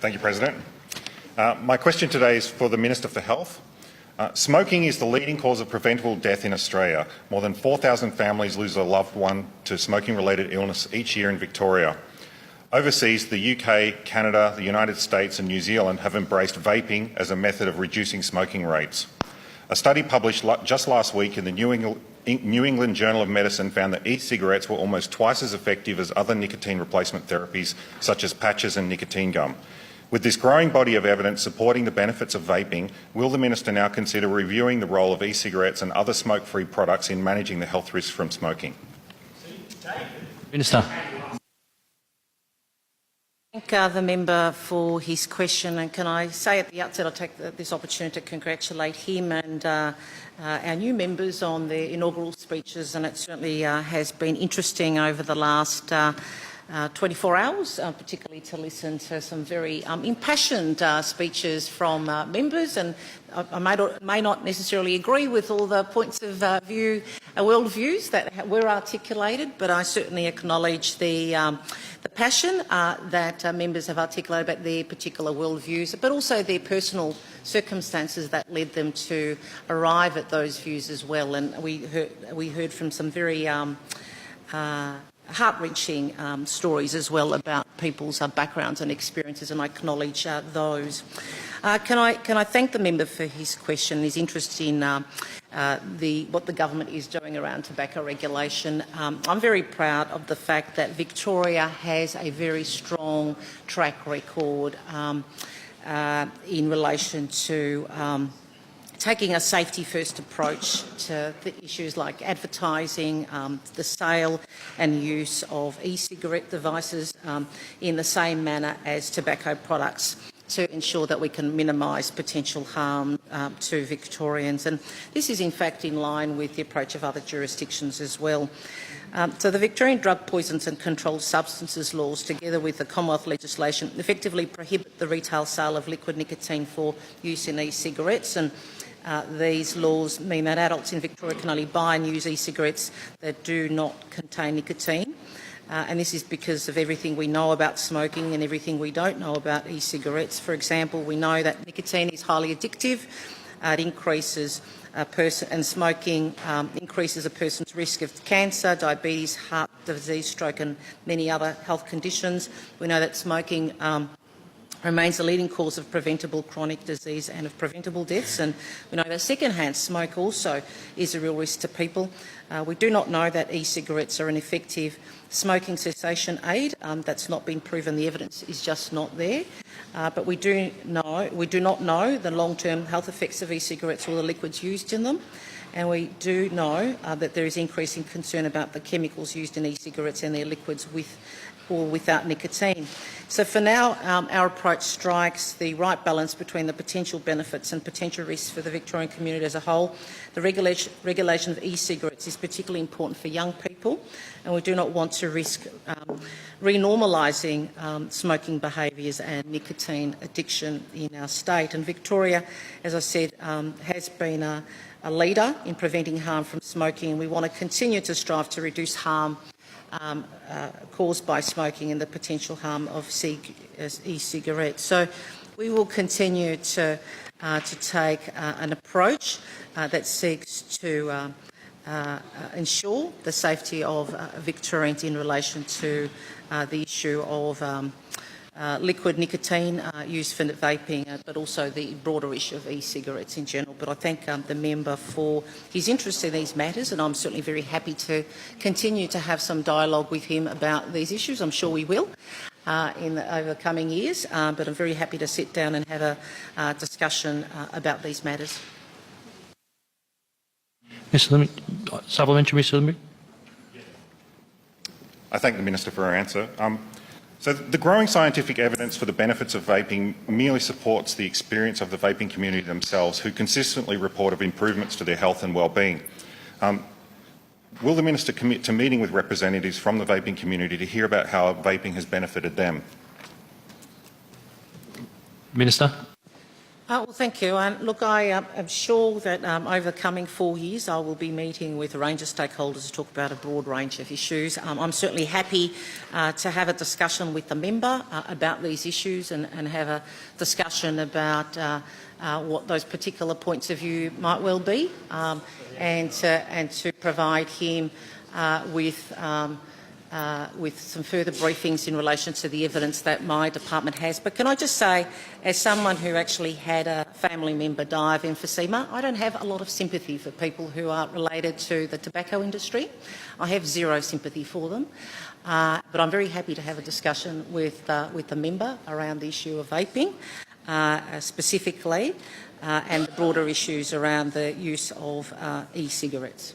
Thank you, President. My question today is for the Minister for Health. Smoking is the leading cause of preventable death in Australia. More than 4,000 families lose a loved one to smoking-related illness each year in Victoria. Overseas, the UK, Canada, the United States and New Zealand have embraced vaping as a method of reducing smoking rates. A study published just last week in the New England Journal of Medicine found that e-cigarettes were almost twice as effective as other nicotine replacement therapies such as patches and nicotine gum. With this growing body of evidence supporting the benefits of vaping, will the Minister now consider reviewing the role of e-cigarettes and other smoke-free products in managing the health risks from smoking? Minister. Thank the member for his question, and can I say at the outset I take this opportunity to congratulate him and our new members on their inaugural speeches, and it certainly has been interesting over the last 24 hours, particularly to listen to some very impassioned speeches from members, and I may not necessarily agree with all the points of view, worldviews that were articulated, but I certainly acknowledge the passion that members have articulated about their particular worldviews, but also their personal circumstances that led them to arrive at those views as well. And we heard from some very heart-wrenching stories as well about people's backgrounds and experiences, and I acknowledge those. Can I thank the member for his question, his interest in what the government is doing around tobacco regulation. I'm very proud of the fact that Victoria has a very strong track record in relation to taking a safety-first approach to the issues like advertising, the sale and use of e-cigarette devices in the same manner as tobacco products, to ensure that we can minimise potential harm to Victorians. And this is in fact in line with the approach of other jurisdictions as well. So the Victorian Drug, Poisons and Controlled Substances laws, together with the Commonwealth legislation, effectively prohibit the retail sale of liquid nicotine for use in e-cigarettes, and these laws mean that adults in Victoria can only buy and use e-cigarettes that do not contain nicotine. And this is because of everything we know about smoking and everything we don't know about e-cigarettes. For example, we know that nicotine is highly addictive. It increases and smoking increases a person's risk of cancer, diabetes, heart disease, stroke and many other health conditions. We know that smoking remains the leading cause of preventable chronic disease and of preventable deaths, and we know that second-hand smoke also is a real risk to people. We do not know that e-cigarettes are an effective smoking cessation aid. That's not been proven. The evidence is just not there. But we do not know the long-term health effects of e-cigarettes or the liquids used in them. And we do know that there is increasing concern about the chemicals used in e-cigarettes and their liquids with or without nicotine. So for now, our approach strikes the right balance between the potential benefits and potential risks for the Victorian community as a whole. The regulation of e-cigarettes is particularly important for young people, and we do not want to risk renormalising smoking behaviours and nicotine addiction in our state. And Victoria, as I said, has been a leader in preventing harm from smoking, and we want to continue to strive to reduce harm caused by smoking and the potential harm of e-cigarettes. So we will continue to take an approach that seeks to ensure the safety of Victorians in relation to the issue of liquid nicotine used for vaping, but also the broader issue of e-cigarettes in general. But I thank the member for his interest in these matters, and I'm certainly very happy to continue to have some dialogue with him about these issues. I'm sure we will over the coming years, but I'm very happy to sit down and have a discussion about these matters. Mr. Limbrick, supplementary, Mr. Limbrick. I thank the Minister for her answer. So the growing scientific evidence for the benefits of vaping merely supports the experience of the vaping community themselves, who consistently report of improvements to their health and well-being. Will the Minister commit to meeting with representatives from the vaping community to hear about how vaping has benefited them? Minister. Well, thank you. Look, I am sure that over the coming 4 years I will be meeting with a range of stakeholders to talk about a broad range of issues. I'm certainly happy to have a discussion with the member about these issues and have a discussion about what those particular points of view might well be, and to provide him with some further briefings in relation to the evidence that my department has. But can I just say, as someone who actually had a family member die of emphysema, I don't have a lot of sympathy for people who are related to the tobacco industry. I have zero sympathy for them. But I'm very happy to have a discussion with the member around the issue of vaping specifically, and the broader issues around the use of e-cigarettes.